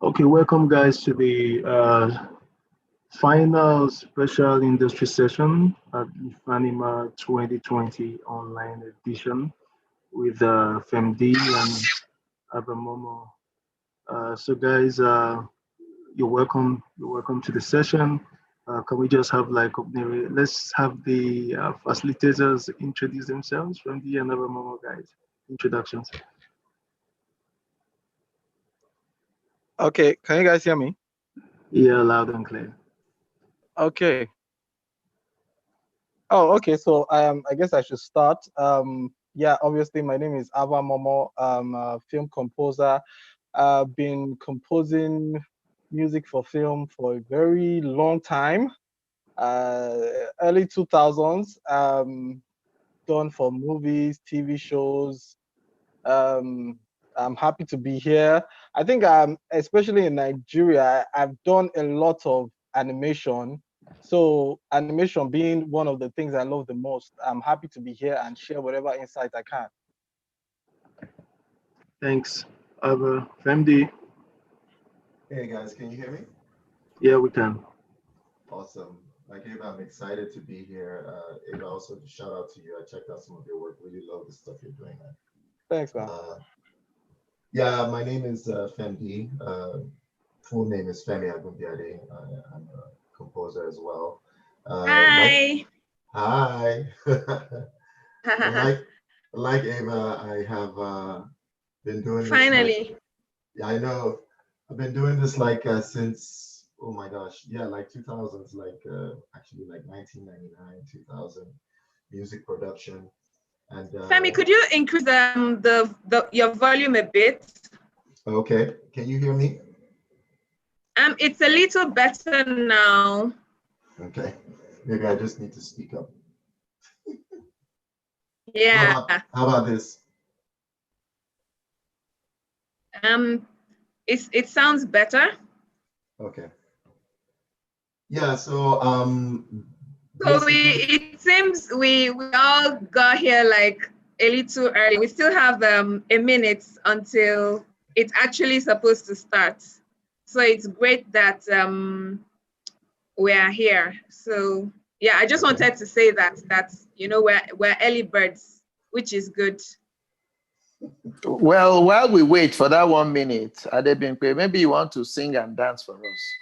Okay, welcome guys to the final special industry session at IFANIMA 2020 online edition with FMD and Abamomo. So guys, you're welcome. You're welcome to the session. Can we just have like let's have the facilitators introduce themselves from the and Abamomo guys. Introductions. Okay, can you guys hear me? Yeah, loud and clear. Okay. Oh, okay. So I guess I should start. Yeah, obviously my name is Ava Momo. I'm a film composer. I've been composing music for film for a very long time. Early 2000s. Done for movies, TV shows. Um, I'm happy to be here. I think especially in Nigeria, I've done a lot of animation. So animation being one of the things I love the most, I'm happy to be here and share whatever insight I can. Thanks, Ava. FMD. Hey guys, can you hear me? Yeah, we can. Awesome. Like Ava, I'm excited to be here. Ava, also shout out to you. I checked out some of your work. Really love the stuff you're doing, man. Thanks, man. Yeah, my name is Fendi. Full name is Femi Agunbiade. I'm a composer as well. Hi. Hi. like Ava, I have been doing Finally. Yeah, I know. I've been doing this since, oh my gosh, yeah, like 2000s, actually like 1999, 2000, music production. And Femi, could you increase your volume a bit? Okay, can you hear me? It's a little better now. Okay, maybe I just need to speak up. Yeah. How about this? It sounds better. Okay. Yeah, so it seems we all got here like a little early. We still have a minute until it's actually supposed to start. So it's great that we are here. So yeah, I just wanted to say that we're early birds, which is good. Well, while we wait for that 1 minute, Adebimpe, maybe you want to sing and dance for us.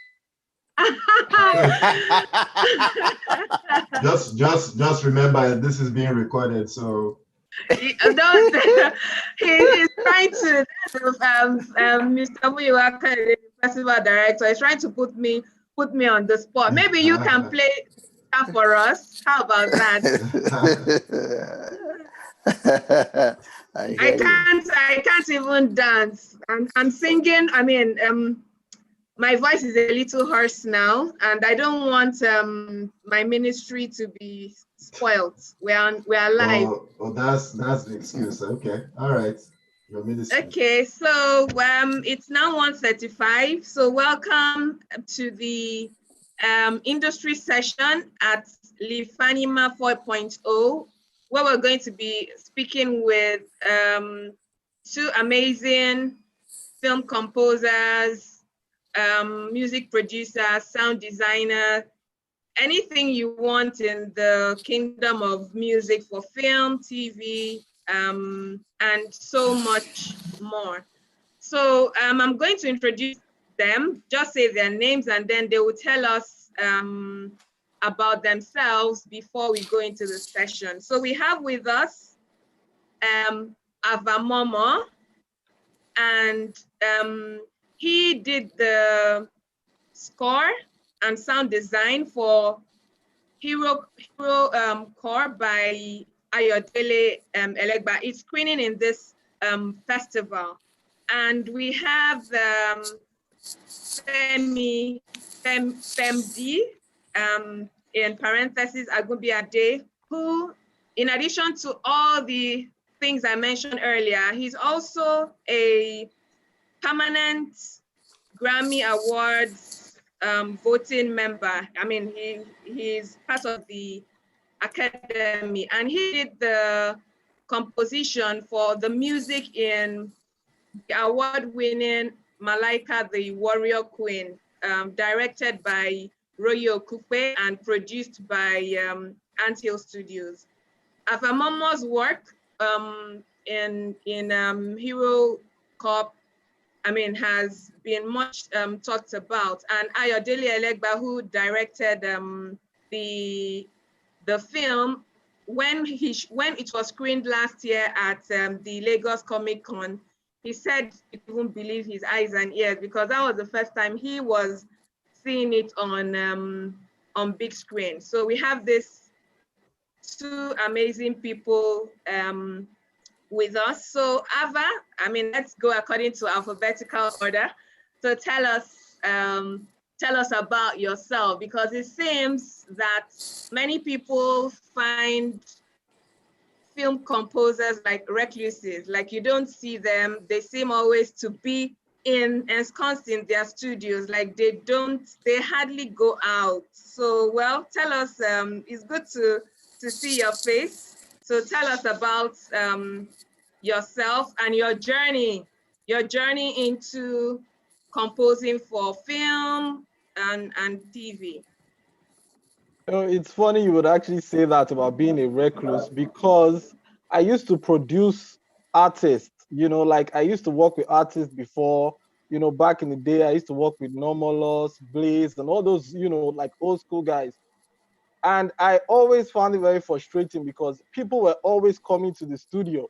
just remember this is being recorded, so he's trying to Mr. Muyiwaka, the festival director, is trying to put me on the spot. Maybe you can play that for us. How about that? I can't even dance. I'm singing. I mean, my voice is a little hoarse now, and I don't want my ministry to be spoiled. We are live. Oh, that's the excuse. Okay, all right. Your ministry. Okay, so it's now 1:35. So welcome to the industry session at LIFANIMA 4.0, where we're going to be speaking with two amazing film composers, music producers, sound designer, anything you want in the kingdom of music for film, TV, and so much more. So I'm going to introduce them, just say their names, and then they will tell us about themselves before we go into the session. So we have with us Avamomo, and he did the score and sound design for Hero Core by Ayodele Elegba. It's screening in this festival. And we have FMD, in parentheses, Agunbiade, who, in addition to all the things I mentioned earlier, he's also a permanent Grammy Awards voting member. I mean, he's part of the academy, and he did the composition for the music in the award-winning Malaika the Warrior Queen, directed by Royo Okupe and produced by Anthill Studios. Avamomo's work in Hero Corp, has been much talked about, and Ayodele Elegba, who directed the film, when it was screened last year at the Lagos Comic Con, he said he couldn't believe his eyes and ears, because that was the first time he was seeing it on big screen. So we have these two amazing people with us. So Ava, let's go according to alphabetical order. So tell us about yourself, because it seems that many people find film composers like recluses, like you don't see them. They seem always to be ensconced in their studios, like they hardly go out. So, well, tell us, it's good to see your face. So tell us about yourself and your journey into composing for film and TV. It's funny you would actually say that about being a recluse, because I used to produce artists, like I used to work with artists before, back in the day. I used to work with Normalos, Blaze, and all those, like old school guys. And I always found it very frustrating, because people were always coming to the studio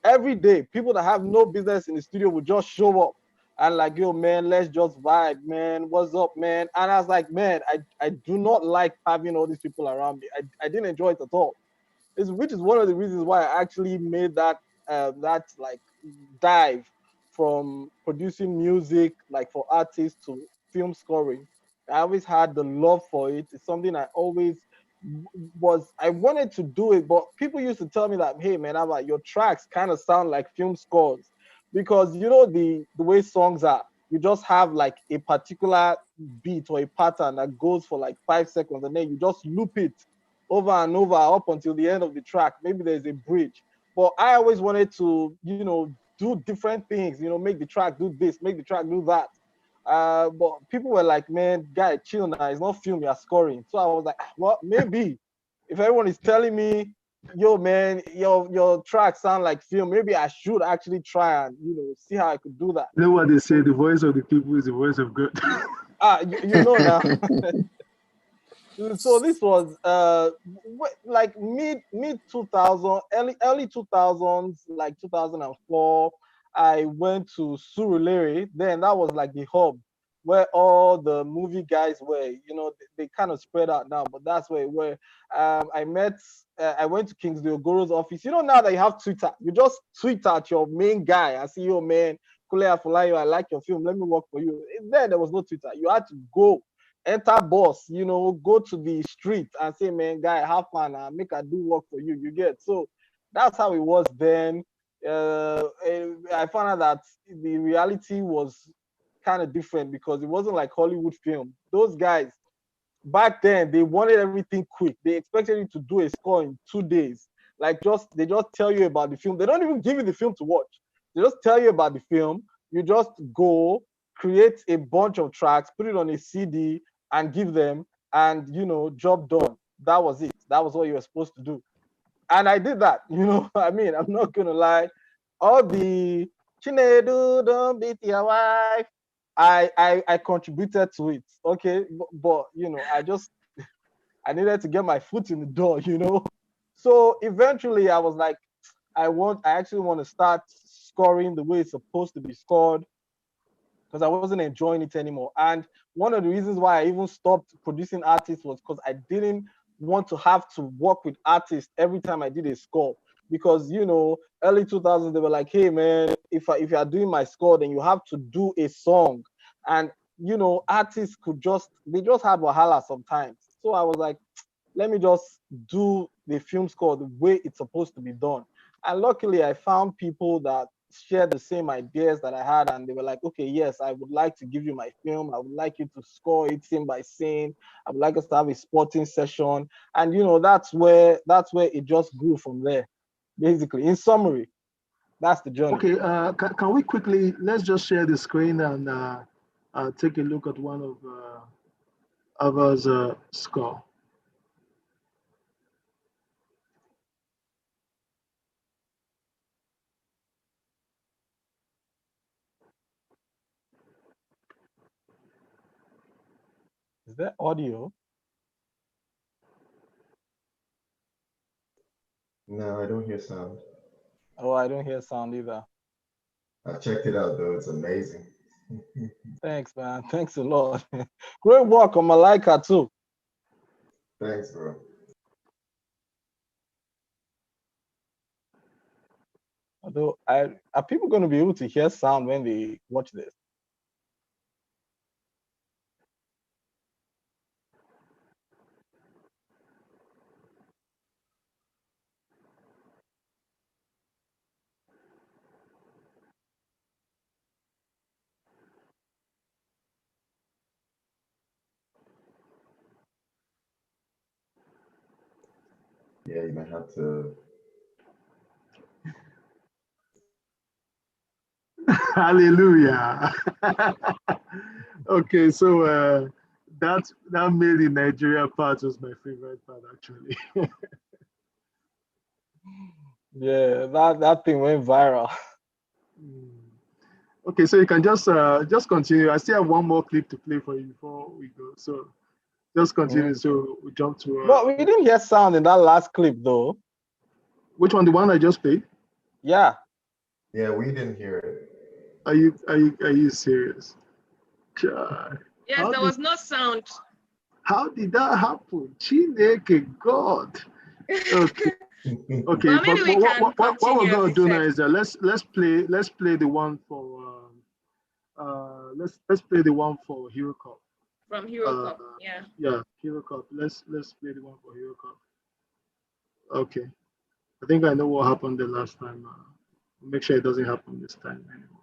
every day. People that have no business in the studio would just show up and like, yo, man, let's just vibe, man. What's up, man? And I was like, man, I do not like having all these people around me. I didn't enjoy it at all. Which is one of the reasons why I actually made that like dive from producing music like for artists to film scoring. I always had the love for it. It's something I always I wanted to do it, but people used to tell me that, hey man, I'm like, your tracks kind of sound like film scores, because the way songs are, you just have like a particular beat or a pattern that goes for like 5 seconds, and then you just loop it over and over up until the end of the track. Maybe there's a bridge, but I always wanted to, do different things, make the track do this, make the track do that. But people were like, man, guy, chill now. It's not film, you're scoring. So I was like, well, maybe if everyone is telling me, yo, man, your tracks sound like film, maybe I should actually try and, see how I could do that. You know what they say, the voice of the people is the voice of God. You know now. So this was like mid 2000, early 2000s, like 2004. I went to Surulere. Then that was like the hub where all the movie guys were. They kind of spread out now, but that's where I went to Kingsley Ogoro's office. Now that you have Twitter, you just tweet at your main guy. I see you, man. Kule Afolayo, I like your film. Let me work for you. Then there was no Twitter. You had to go, enter boss, go to the street and say, man, guy, have fun and make I do work for you. You get? So that's how it was then. I found out that the reality was kind of different, because it wasn't like Hollywood film. Those guys back then, they wanted everything quick. They expected you to do a score in 2 days. Like they just tell you about the film. They don't even give you the film to watch. They just tell you about the film. You just go create a bunch of tracks, put it on a CD and give them, and job done. That was it. That was what you were supposed to do. And I did that, I'm not gonna lie. All the Chinedu, don't beat your wife, I contributed to it. Okay, but I needed to get my foot in the door, So eventually I was like, I actually want to start scoring the way it's supposed to be scored, because I wasn't enjoying it anymore. And one of the reasons why I even stopped producing artists was because I didn't want to have to work with artists every time I did a score. Because early 2000s, they were like, hey man, if you are doing my score, then you have to do a song. And artists they just had wahala sometimes. So I was like, let me just do the film score the way it's supposed to be done. And luckily I found people that shared the same ideas that I had, and they were like, okay, yes, I would like to give you my film. I would like you to score it scene by scene. I would like us to have a sporting session. And that's where it just grew from there, basically, in summary. That's the journey. Okay, can we quickly, let's just share the screen and take a look at one of Ava's score. Is there audio? No, I don't hear sound. Oh, I don't hear sound either. I've checked it out though, it's amazing. Thanks, man. Thanks a lot. Great work on Malaika too. Thanks, bro. Although, are people going to be able to hear sound when they watch this? Yeah, you might have to. Hallelujah. Okay, so that made in Nigeria part was my favorite part actually. Yeah, that thing went viral. Okay, so you can just continue. I still have one more clip to play for you before we go. So just continue. So we jump to. But we didn't hear sound in that last clip though. Which one? The one I just played? Yeah. Yeah, we didn't hear it. Are you serious? God. Yes, there was no sound. How did that happen? Chineke God. Okay. Okay. Well, maybe we can what we're continue, gonna as do you now said. is that let's play the one for let's play the one for Hero Cup. From Hero Cup, yeah. Yeah, Hero Cup. Let's play the one for Hero Cup. Okay. I think I know what happened the last time. Make sure it doesn't happen this time anymore.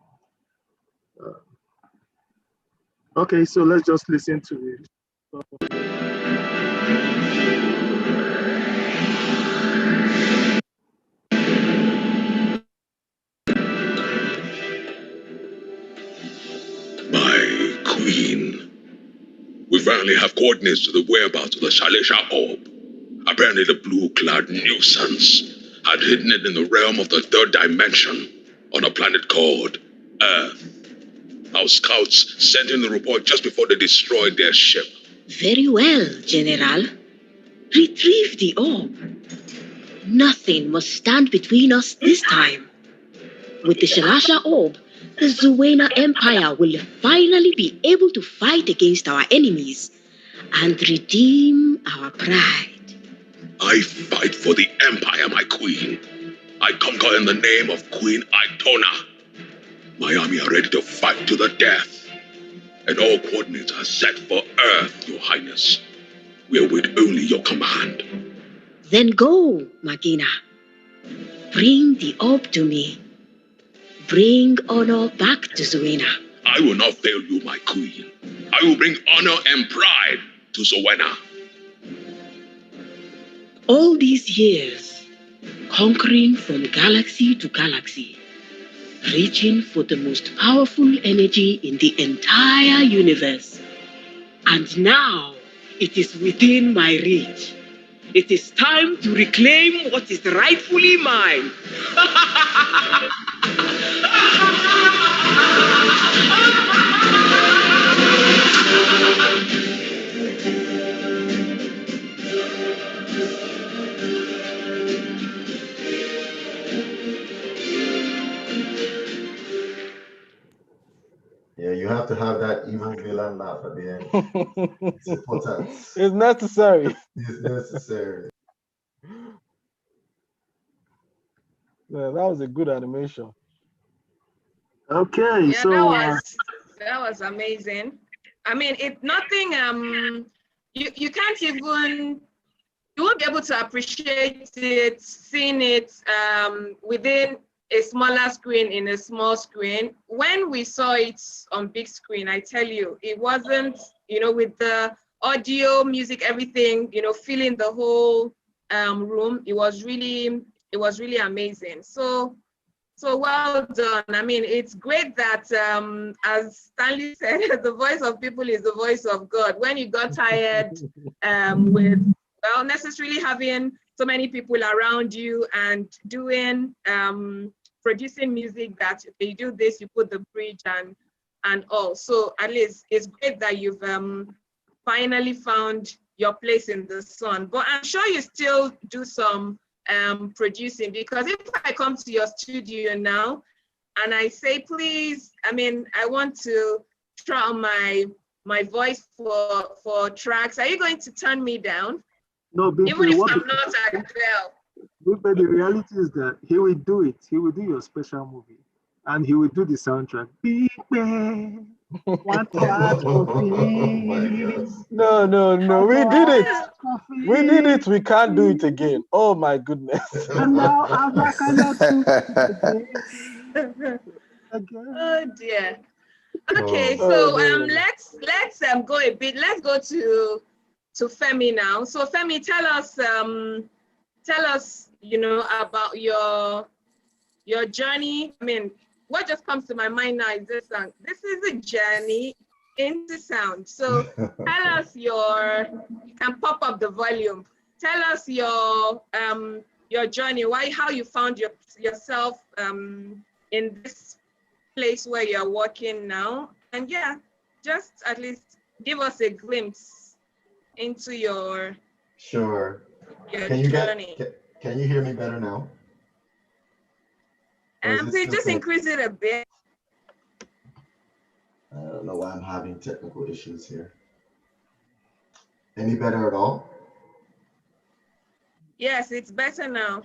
Okay, so let's just listen to it. My queen. We finally have coordinates to the whereabouts of the Shalesha orb. Apparently the blue-clad nuisance had hidden it in the realm of the third dimension on a planet called Earth. Our scouts sent in the report just before they destroyed their ship. Very well, General. Retrieve the orb. Nothing must stand between us this time. With the Shalasha orb, the Zuwena Empire will finally be able to fight against our enemies and redeem our pride. I fight for the Empire, my queen. I conquer in the name of Queen Itona. My army are ready to fight to the death. And all coordinates are set for Earth, Your Highness. We await only your command. Then go, Magina. Bring the orb to me. Bring honor back to Zuwena. I will not fail you, my queen. I will bring honor and pride to Zuwena. All these years, conquering from galaxy to galaxy, reaching for the most powerful energy in the entire universe. And now, it is within my reach. It is time to reclaim what is rightfully mine. Yeah, you have to have that evil villain laugh at the end. It's important. It's necessary. It's necessary. Yeah, that was a good animation. Okay, Yeah, so that was amazing. I mean, you can't even, you won't be able to appreciate it, seeing it within a smaller screen in a small screen. When we saw it on big screen, I tell you, it wasn't, with the audio, music, everything, filling the whole room. It was really amazing. So So well done. I mean, it's great that, as Stanley said, the voice of people is the voice of God. When you got tired with, well, necessarily having so many people around you and doing, producing music that you do this, you put the bridge and all. So at least it's great that you've finally found your place in the sun. But I'm sure you still do some producing, because if I come to your studio now and I say, please, I mean, I want to try on my voice for tracks, are you going to turn me down? No, Even if I'm not at well. But the reality is that he will do it. He will do your special movie, and he will do the soundtrack. Big man, want to ask Oh coffee. my God. No. We did it. We did it. We can't do it again. Oh my goodness. And now I'm not gonna do it again. Oh dear. Okay, Oh. so Oh, no. let's go a bit. Let's go to Femi now. So Femi, tell us, you know, about your journey. I mean, what just comes to my mind now is this song. This is a journey into sound. So tell us you can pop up the volume. Tell us your journey, how you found yourself in this place where you're working now. And yeah, just at least give us a glimpse into your Sure. Can you hear me better now? Please just increase it a bit. I don't know why I'm having technical issues here. Any better at all? Yes, it's better now.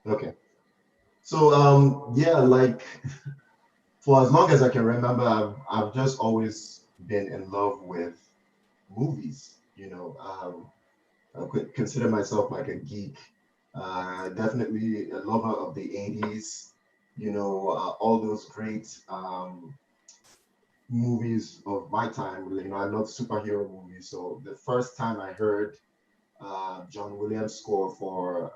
Okay. So yeah, like for as long as I can remember, I've just always been in love with movies. You know, I could consider myself like a geek. Definitely a lover of the 80s. You know, all those great movies of my time. You know, I love superhero movies. So the first time I heard John Williams score for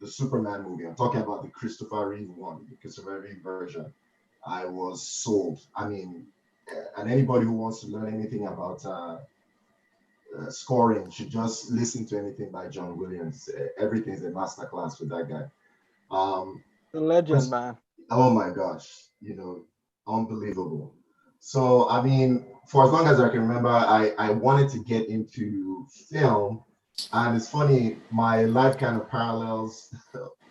the Superman movie, I'm talking about the Christopher Reeve one, the Christopher Reeve version, I was sold. I mean, and anybody who wants to learn anything about scoring should just listen to anything by John Williams. Everything's a masterclass with that guy. The legend, man. Oh my gosh, you know, unbelievable. So, I mean, for as long as I can remember, I wanted to get into film. And it's funny, my life kind of parallels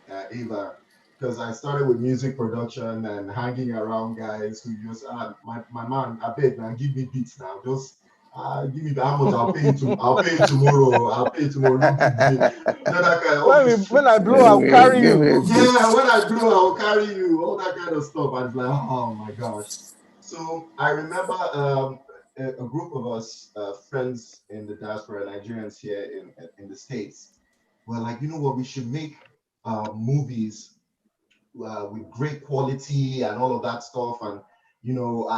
Ava, because I started with music production and hanging around guys who just, my man, I beg, man, give me beats now. Just give me how much I'll pay you tomorrow. I'll pay you tomorrow. That kind of, when I blow, I'll carry you. Yeah, when I blow, I'll carry you. All that kind of stuff. I was like, oh my gosh. So I remember a group of us, friends in the diaspora, Nigerians here in the States, were like, you know what, we should make movies with great quality and all of that stuff. And you know,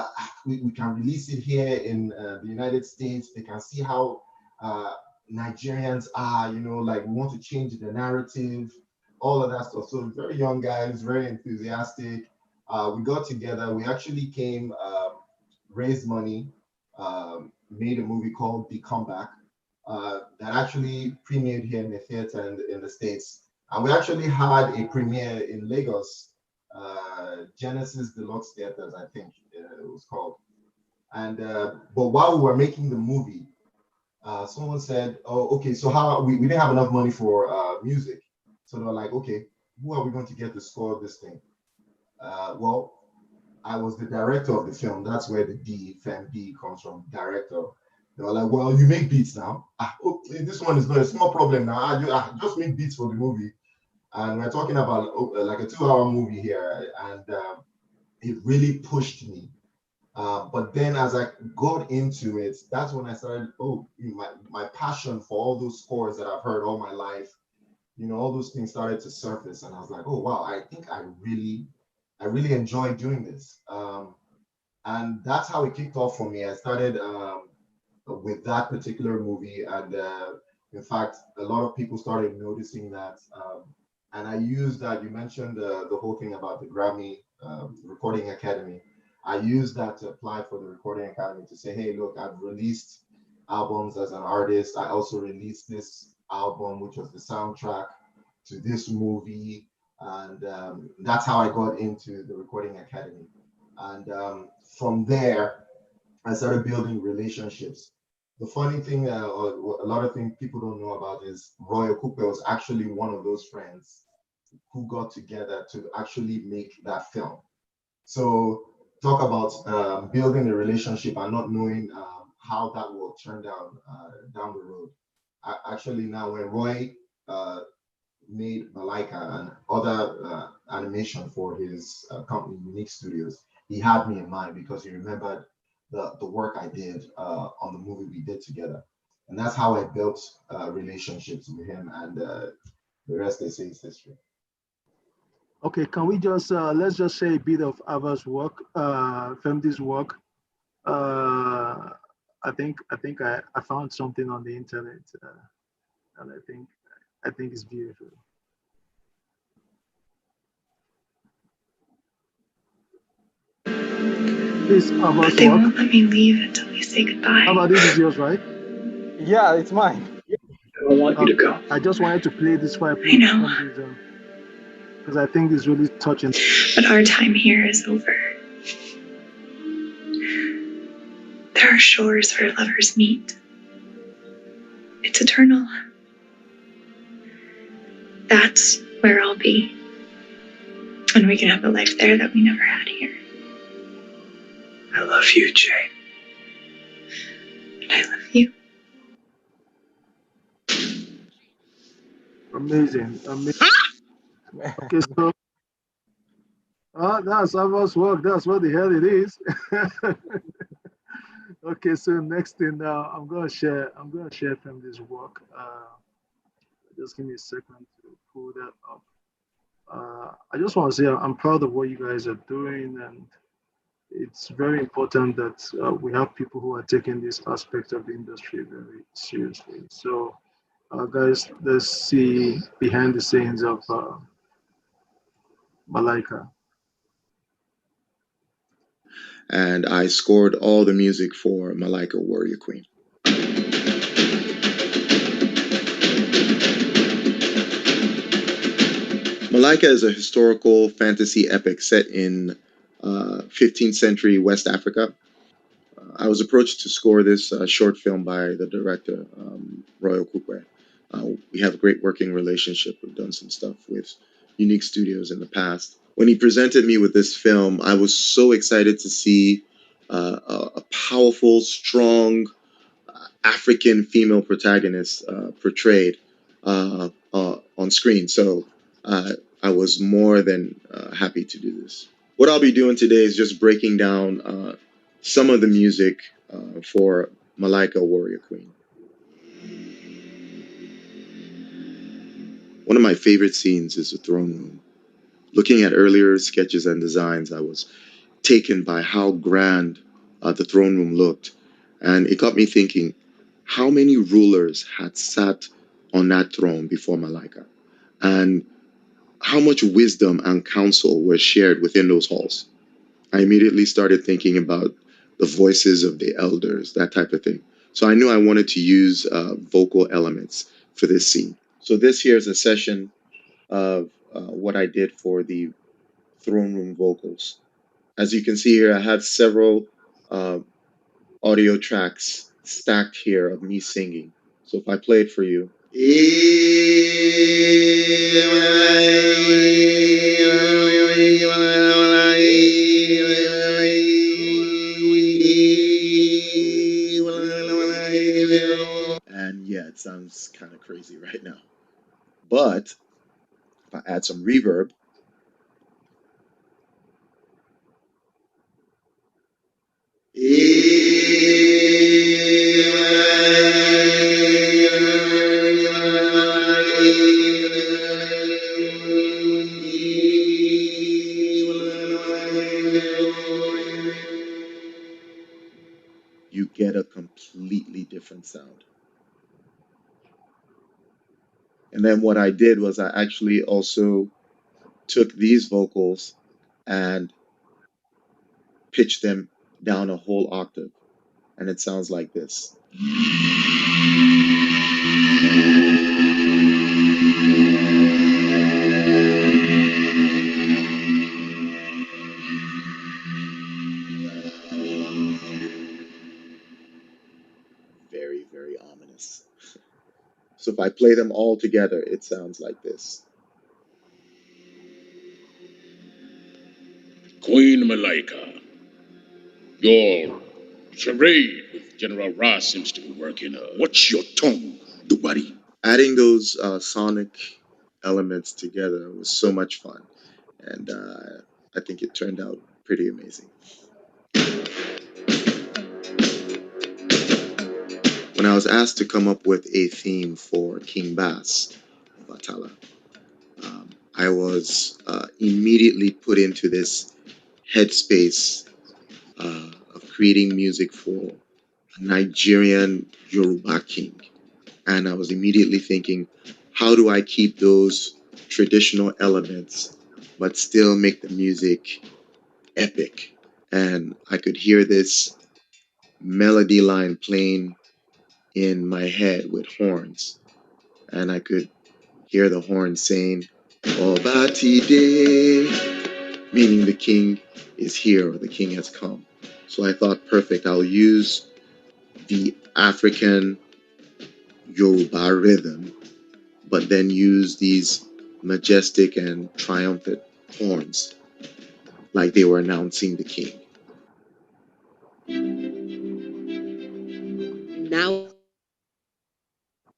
we can release it here in the United States. They can see how Nigerians are, you know, like we want to change the narrative, all of that stuff. So very young guys, very enthusiastic. We got together. We actually came, raised money, made a movie called The Comeback that actually premiered here in the theater in the States. And we actually had a premiere in Lagos. Genesis Deluxe Theaters, I think it was called. And but while we were making the movie, someone said, "Oh, okay. So how we didn't have enough money for music, so they were like, okay, who are we going to get to score this thing?" Well, I was the director of the film. That's where the D, FemD comes from, director. They were like, "Well, you make beats now. Okay, this one is not a small problem now. I just make beats for the movie." And we're talking about like a 2-hour movie here, and it really pushed me. But then as I got into it, that's when I started, my passion for all those scores that I've heard all my life, you know, all those things started to surface. And I was like, oh, wow, I think I really enjoy doing this. And that's how it kicked off for me. I started with that particular movie. And in fact, a lot of people started noticing that And I used that. You mentioned the whole thing about the Grammy Recording Academy. I used that to apply for the Recording Academy to say, hey, look, I've released albums as an artist. I also released this album, which was the soundtrack to this movie. And that's how I got into the Recording Academy. And from there, I started building relationships. The funny thing, or a lot of things people don't know about, is Roy Okupe was actually one of those friends who got together to actually make that film. So talk about building a relationship and not knowing how that will turn down the road. Actually, now when Roy made Malika and other animation for his company, Unique Studios, he had me in mind because he remembered the work I did on the movie we did together. And that's how I built relationships with him, and the rest they say is history. Okay, can we just let's just say a bit of Ava's work, Femdi's work. I found something on the internet, and I think it's beautiful. This But Ava's they work. won't let me leave until we say goodbye. Ava, this is yours, right? Yeah, it's mine. I don't want you to go. I just wanted to play this fire I know. because I think it's really touching. But our time here is over. There are shores where lovers meet. It's eternal. That's where I'll be. And we can have a life there that we never had here. I love you, Jane. And I love you. Amazing. Okay, so that's Ava's work. That's what the hell it is. Okay, so next thing now, I'm gonna share Femdi's work. Just give me a second to pull that up. I just want to say I'm proud of what you guys are doing, and it's very important that we have people who are taking this aspect of the industry very seriously. So, guys, let's see behind the scenes of Malika. And I scored all the music for Malika Warrior Queen. Malika is a historical fantasy epic set in 15th century West Africa. I was approached to score this short film by the director, Roy Okupe. We have a great working relationship. We've done some stuff with Unique Studios in the past. When he presented me with this film, I was so excited to see a powerful, strong African female protagonist portrayed on screen. So I was more than happy to do this. What I'll be doing today is just breaking down some of the music for Malika Warrior Queen. One of my favorite scenes is the throne room. Looking at earlier sketches and designs, I was taken by how grand the throne room looked. And it got me thinking, how many rulers had sat on that throne before Malika? And how much wisdom and counsel were shared within those halls? I immediately started thinking about the voices of the elders, that type of thing. So I knew I wanted to use vocal elements for this scene. So this here is a session of what I did for the throne room vocals. As you can see here, I have several audio tracks stacked here of me singing. So if I play it for you. And yeah, it sounds kind of crazy right now. But if I add some reverb, you get a completely different sound. And then what I did was I actually also took these vocals and pitched them down a whole octave. And it sounds like this. Very, very ominous. So if I play them all together, it sounds like this. Queen Malika, your charade with General Ross seems to be working. Watch your tongue, nobody. Adding those sonic elements together was so much fun. And I think it turned out pretty amazing. When I was asked to come up with a theme for King Bass of Atala, I was immediately put into this headspace of creating music for a Nigerian Yoruba king. And I was immediately thinking, how do I keep those traditional elements but still make the music epic? And I could hear this melody line playing in my head with horns. And I could hear the horn saying, Obatide, meaning the king is here or the king has come. So I thought, perfect, I'll use the African Yoruba rhythm, but then use these majestic and triumphant horns like they were announcing the king. Now,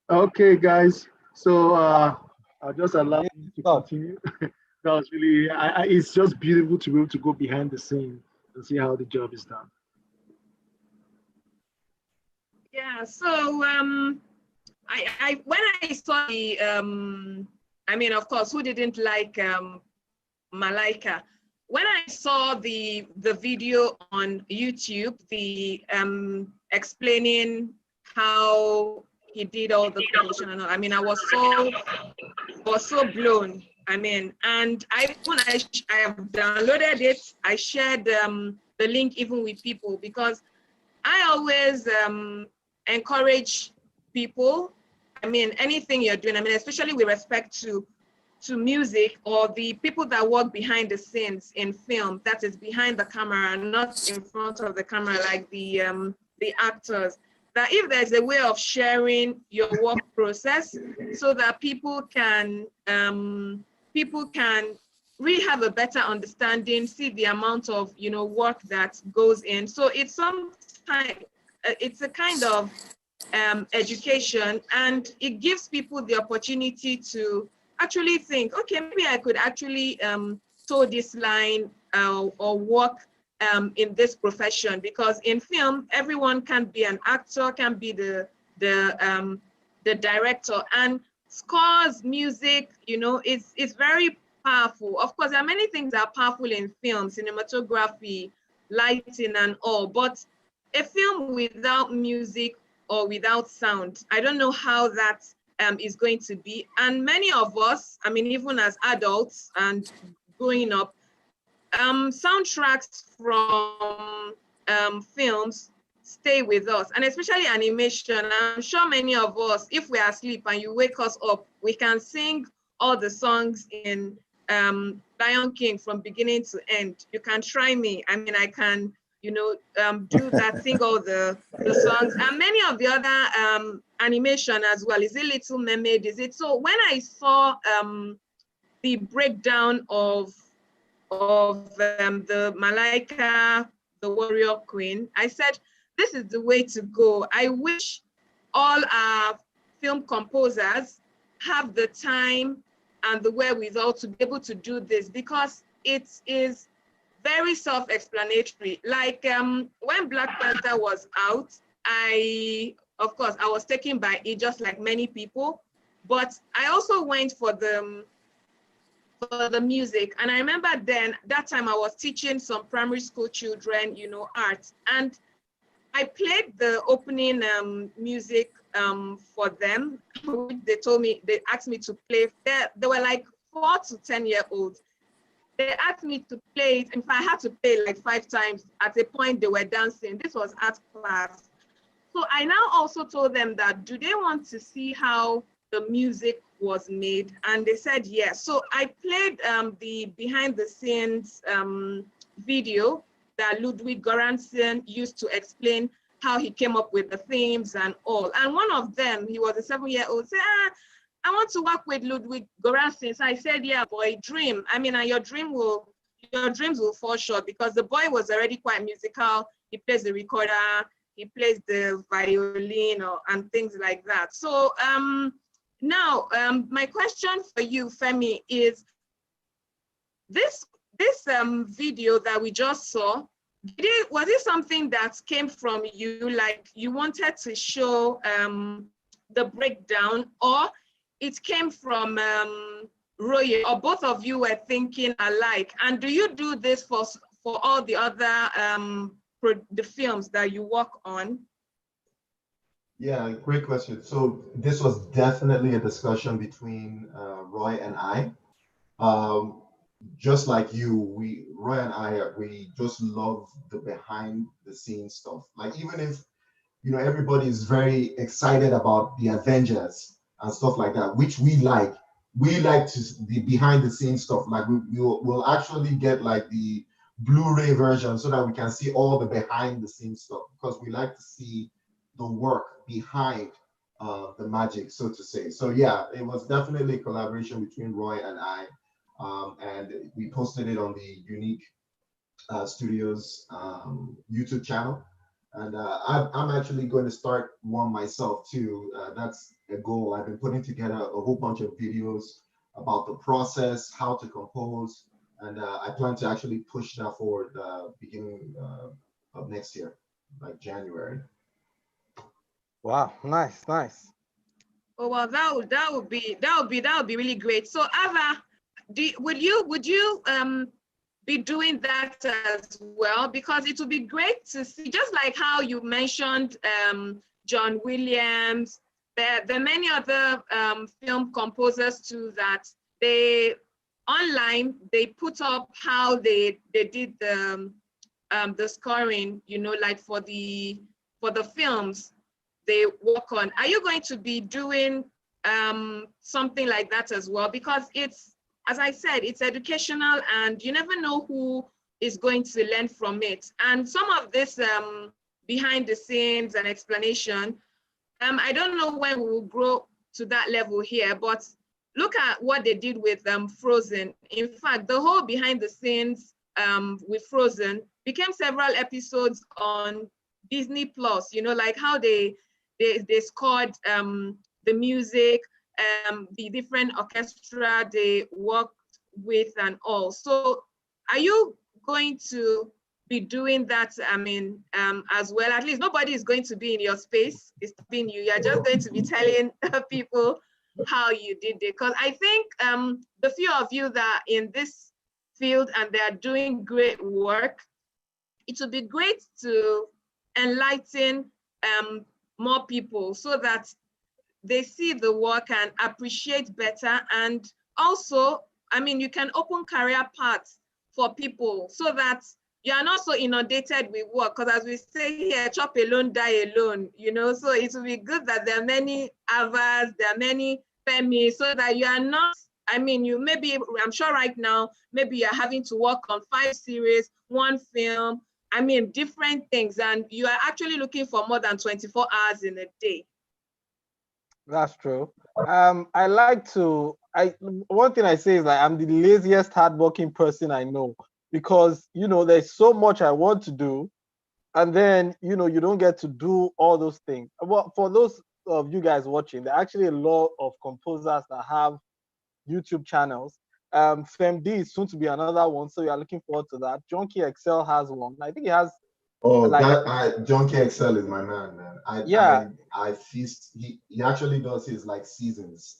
Okay, guys. So I'll just allow you to continue. That was really, it's just beautiful to be able to go behind the scene and see how the job is done. Yeah, so I when I saw the I mean, of course, who didn't like Malika? When I saw the video on YouTube, the explaining how he did all the promotion and all, I mean, I was so blown. I mean, and when I have downloaded it, I shared the link even with people, because I always encourage people. I mean, anything you're doing, I mean, especially with respect to music, or the people that work behind the scenes in film, that is behind the camera, not in front of the camera, like the actors, that if there's a way of sharing your work process so that people can really have a better understanding, see the amount of work that goes in. So it's it's a kind of education, and it gives people the opportunity to actually think, okay, maybe I could actually toe this line or work in this profession, because in film, everyone can be an actor, can be the director, and scores, music, it's very powerful. Of course, there are many things that are powerful in film, cinematography, lighting and all, but a film without music or without sound, I don't know how that is going to be. And many of us, I mean, even as adults and growing up, soundtracks from films stay with us, and especially animation. I'm sure many of us, if we're asleep and you wake us up, we can sing all the songs in Lion King from beginning to end. You can try me. I mean, I can, do that, sing all the songs, and many of the other animation as well. Is it Little Mermaid? Is it? So when I saw the breakdown of the Malika, the warrior queen, I said, this is the way to go. I wish all our film composers have the time and the wherewithal to be able to do this, because it is very self-explanatory. Like when Black Panther was out, of course, I was taken by it, just like many people, but I also went for the music. And I remember that time I was teaching some primary school children, art. And I played the opening music for them. They told me, they asked me to play. They were like 4 to 10-year-olds. They asked me to play it. In fact, I had to play like 5 times. At a point, they were dancing. This was art class. So I now also told them that, do they want to see how the music was made? And they said yes. So I played the behind the scenes video that Ludwig Göransson used to explain how he came up with the themes and all. And one of them, he was a 7-year-old, said, I want to work with Ludwig Göransson. So I said, yeah, boy, dream. I mean, and your dreams will fall short, because the boy was already quite musical. He plays the recorder, he plays the violin and things like that. So now my question for you, Femi, is this video that we just saw, was it something that came from you, like you wanted to show the breakdown, or it came from Roye, or both of you were thinking alike? And do you do this for all the other the films that you work on? Yeah, great question. So this was definitely a discussion between Roy and I. Just like you, Roy and I, we just love the behind the scenes stuff. Like, even if, everybody is very excited about the Avengers and stuff like that, which we like to the behind the scenes stuff. Like, we'll actually get like the Blu-ray version so that we can see all the behind the scenes stuff, because we like to see the work behind the magic, so to say. So yeah, it was definitely a collaboration between Roy and I. And we posted it on the Unique Studios YouTube channel. And I'm actually going to start one myself too. That's a goal. I've been putting together a whole bunch of videos about the process, how to compose, and I plan to actually push that forward beginning of next year, like January. Wow, nice. Oh well, that would be really great. So Ava, would you be doing that as well? Because it would be great to see, just like how you mentioned John Williams, there are many other film composers too, that they online, they put up how they did the scoring, like for the films they work on. Are you going to be doing something like that as well? Because it's, as I said, it's educational, and you never know who is going to learn from it. And some of this behind the scenes and explanation, I don't know when we will grow to that level here, but look at what they did with Frozen. In fact, the whole behind the scenes with Frozen became several episodes on Disney Plus, like how they scored the music, the different orchestra they worked with and all. So are you going to be doing that, as well? At least nobody is going to be in your space, it's being you. You're just going to be telling people how you did it. Because I think the few of you that are in this field and they are doing great work, it would be great to enlighten more people so that they see the work and appreciate better. And also, you can open career paths for people so that you are not so inundated with work. Because as we say here, chop alone, die alone, so it will be good that there are many Avas, there are many Femi, so that you are not, you maybe, I'm sure right now, maybe you're having to work on 5 series, 1 film, different things, and you are actually looking for more than 24 hours in a day. That's true. One thing I say is, like, I'm the laziest hardworking person I know, because there's so much I want to do, and then you don't get to do all those things. Well, for those of you guys watching, there are actually a lot of composers that have YouTube channels. FemD is soon to be another one, so you're looking forward to that. Junkie XL has one. I think he has. Oh, like, Junkie XL is my man. I feast. He actually does his like seasons.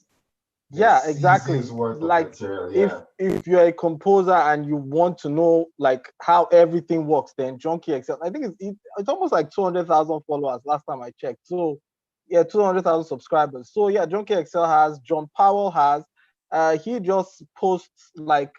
Yeah, exactly. Seasons worth of Like material. Yeah. if you're a composer and you want to know like how everything works, then Junkie XL, I think it's almost like 200,000 followers last time I checked. So yeah, 200,000 subscribers. So yeah, Junkie XL has, John Powell has, he just posts like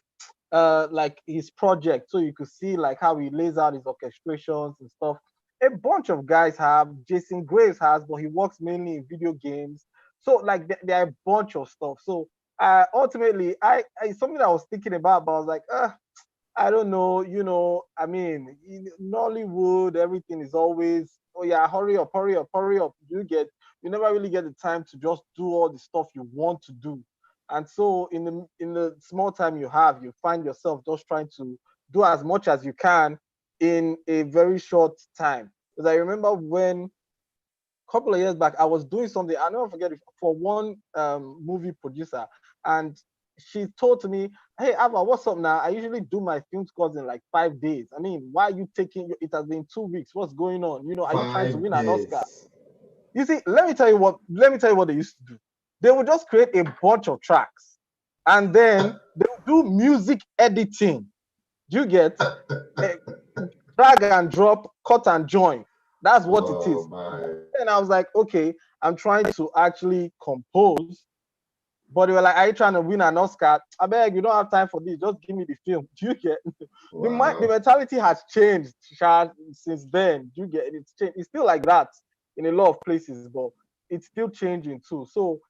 his project, so you could see like how he lays out his orchestrations and stuff. A bunch of guys have, Jason Graves has, but he works mainly in video games. So like there are a bunch of stuff. So ultimately, I something I was thinking about, but I was like, I don't know, I mean, in Nollywood, everything is always, oh yeah, hurry up, hurry up, hurry up. You never really get the time to just do all the stuff you want to do. And so in the small time you have, you find yourself just trying to do as much as you can in a very short time. Because I remember when couple of years back, I was doing something, I'll never forget it, for one movie producer. And she told to me, hey, Ava, what's up now? I usually do my film scores in like 5 days. I mean, why are you taking, it has been 2 weeks. What's going on? Are you trying to win an Oscar? You see, let me tell you what they used to do. They would just create a bunch of tracks and then they would do music editing. You get drag and drop, cut and join. That's what it is. And I was like, okay, I'm trying to actually compose. But they were like, are you trying to win an Oscar? I beg, you don't have time for this. Just give me the film. Do you get the mentality has changed since then. Do you get it? It's changed. It's still like that in a lot of places, but it's still changing too. So,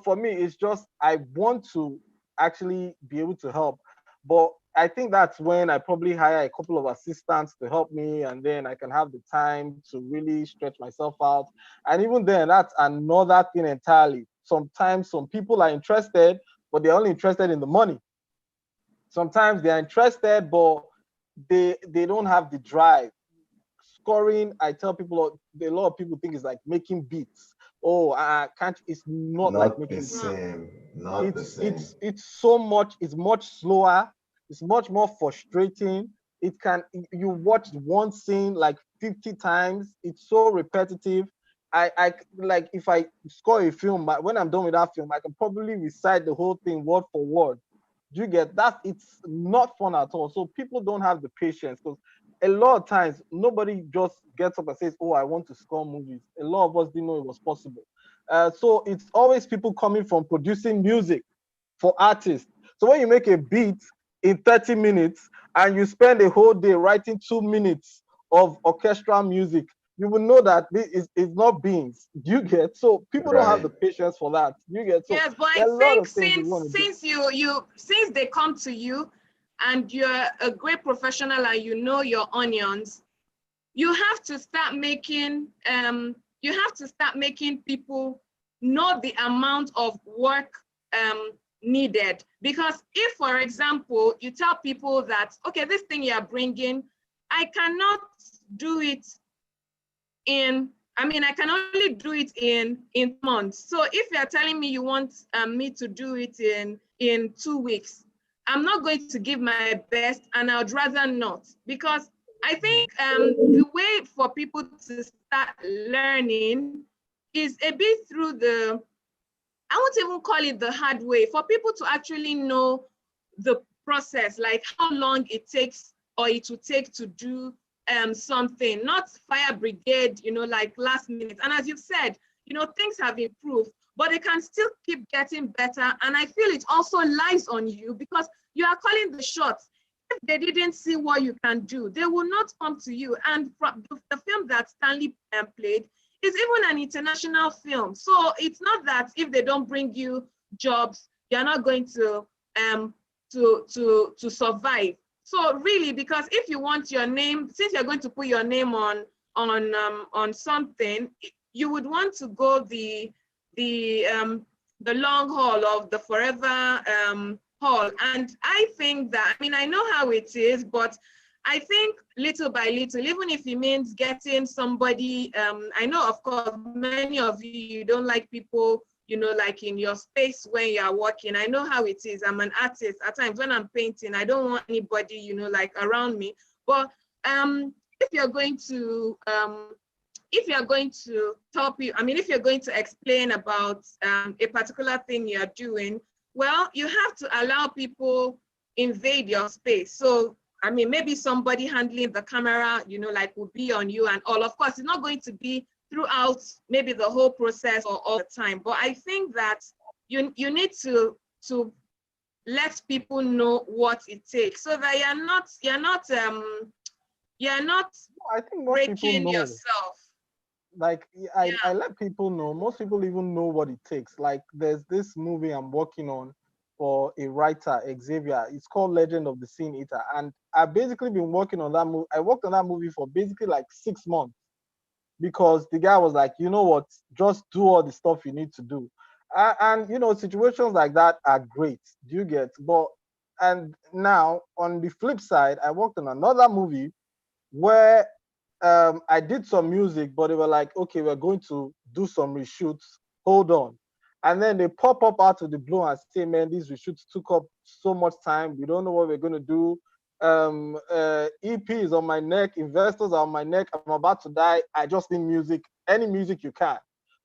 for me, it's just I want to actually be able to help. But I think that's when I probably hire a couple of assistants to help me, and then I can have the time to really stretch myself out. And even then, that's another thing entirely. Sometimes some people are interested, but they're only interested in the money. Sometimes they're interested, but they don't have the drive. Scoring, I tell people, a lot of people think it's like making beats. Oh, I can't. It's not like making the same. Not the same. It's much slower. It's much more frustrating. You watch one scene like 50 times. It's so repetitive. I like if I score a film, but when I'm done with that film, I can probably recite the whole thing word for word. Do you get that? It's not fun at all. So people don't have the patience, because a lot of times nobody just gets up and says, oh, I want to score movies. A lot of us didn't know it was possible. So it's always people coming from producing music for artists. So when you make a beat in 30 minutes and you spend a whole day writing 2 minutes of orchestral music, you will know that this is not beans. Do you get? So people don't have the patience for that. Do you get? So yes, but I think since they come to you and you're a great professional and you know your onions, you have to start making people know the amount of work needed. Because if, for example, you tell people that, okay, this thing you're bringing, I cannot do it I can only do it in months. So if you're telling me you want me to do it in 2 weeks, I'm not going to give my best, and I'd rather not, because I think the way for people to start learning is a bit through I won't even call it the hard way, for people to actually know the process, like how long it takes or it will take to do something, not fire brigade, like last minute. And as you've said, things have improved, but they can still keep getting better. And I feel it also lies on you, because you are calling the shots. If they didn't see what you can do, they will not come to you. And from the film that Stanley played is even an international film. So it's not that if they don't bring you jobs, you're not going to survive. So really, because if you want your name, since you're going to put your name on something, you would want to go the long haul of the forever haul. And I think that, I know how it is, but I think little by little, even if it means getting somebody, I know, of course, many of you don't like people, like in your space when you are working. I know how it is. I'm an artist. At times when I'm painting, I don't want anybody, like around me. But if you're going to if you're going to if you're going to explain about a particular thing you're doing, well, you have to allow people invade your space. So, I mean, maybe somebody handling the camera, like will be on you and all. Of course, it's not going to be throughout maybe the whole process or all the time. But I think that you need to let people know what it takes, so that you're not I think most people breaking know. yourself. Like I let people know. Most people even know what it takes. Like there's this movie I'm working on for a writer, Xavier. It's called Legend of the Sin Eater, and I've basically been working on that movie. I worked on that movie for basically like 6 months, because the guy was like, you know what, just do all the stuff you need to do. And situations like that are great. Do you get? And now on the flip side, I worked on another movie where I did some music, but they were like, okay, we're going to do some reshoots. Hold on. And then they pop up out of the blue and say, man, these reshoots took up so much time. We don't know what we're going to do. EP is on my neck. Investors are on my neck. I'm about to die. I just need music, any music you can.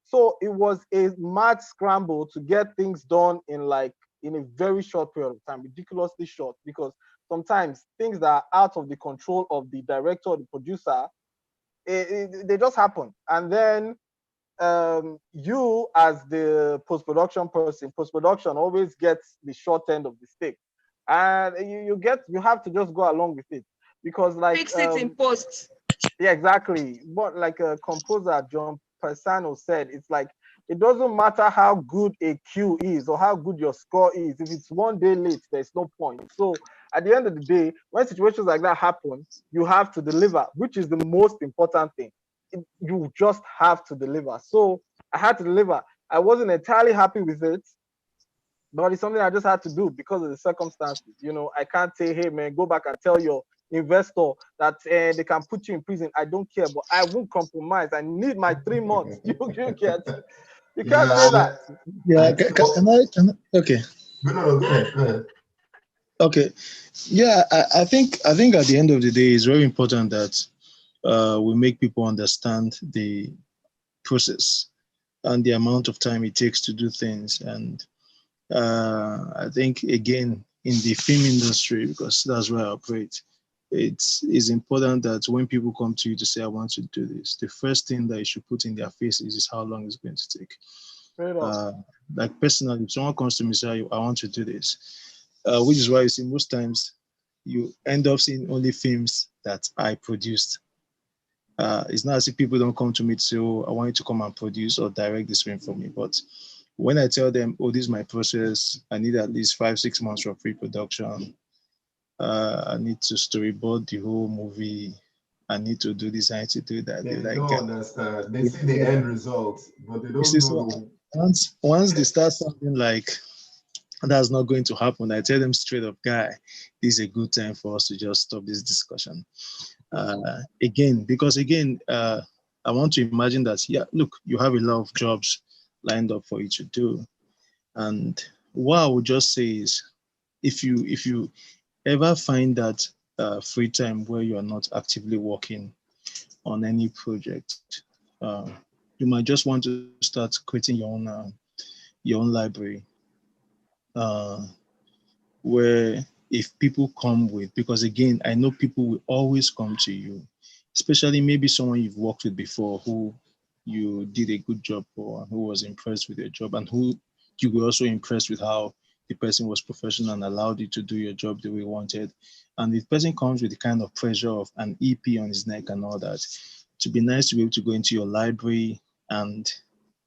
So it was a mad scramble to get things done in a very short period of time, ridiculously short, because sometimes things that are out of the control of the director or the producer, they just happen. And then you as the post-production person, post-production always gets the short end of the stick. And you have to just go along with it, because fix it in post. Yeah, exactly. But like a composer, John Persano, said, it's like, it doesn't matter how good a cue is or how good your score is. If it's 1 day late, there's no point. So at the end of the day, when situations like that happen, you have to deliver, which is the most important thing. You just have to deliver. So I had to deliver. I wasn't entirely happy with it, but it's something I just had to do because of the circumstances. I can't say, hey man, go back and tell your investor that they can put you in prison. I don't care, but I won't compromise. I need my 3 months. You get? You can't say that. Yeah, can I? Okay. No, go ahead. Okay. Yeah, I think at the end of the day, it's very important that we make people understand the process and the amount of time it takes to do things. And I think, again, in the film industry, because that's where I operate, it is important that when people come to you to say, I want to do this, the first thing that you should put in their faces is how long it's going to take. Like personally, if someone comes to me and says, I want to do this, which is why you see most times you end up seeing only films that I produced. It's not as if people don't come to me to say, oh, I want you to come and produce or direct this film for me. But when I tell them, oh, this is my process, I need at least 5-6 months of pre-production. I need to storyboard the whole movie. I need to do this, I need to do that. They don't understand. They see the end result, but they don't know. Once they start something like, that's not going to happen, I tell them straight up, guy, this is a good time for us to just stop this discussion. Because I want to imagine that, yeah, look, you have a lot of jobs lined up for you to do. And what I would just say is, if you ever find that free time where you are not actively working on any project, you might just want to start creating your own library, where if people come with, because again, I know people will always come to you, especially maybe someone you've worked with before who you did a good job for, who was impressed with your job, and who you were also impressed with how the person was professional and allowed you to do your job the way you wanted. And the person comes with the kind of pressure of an EP on his neck and all that. To be nice to be able to go into your library, and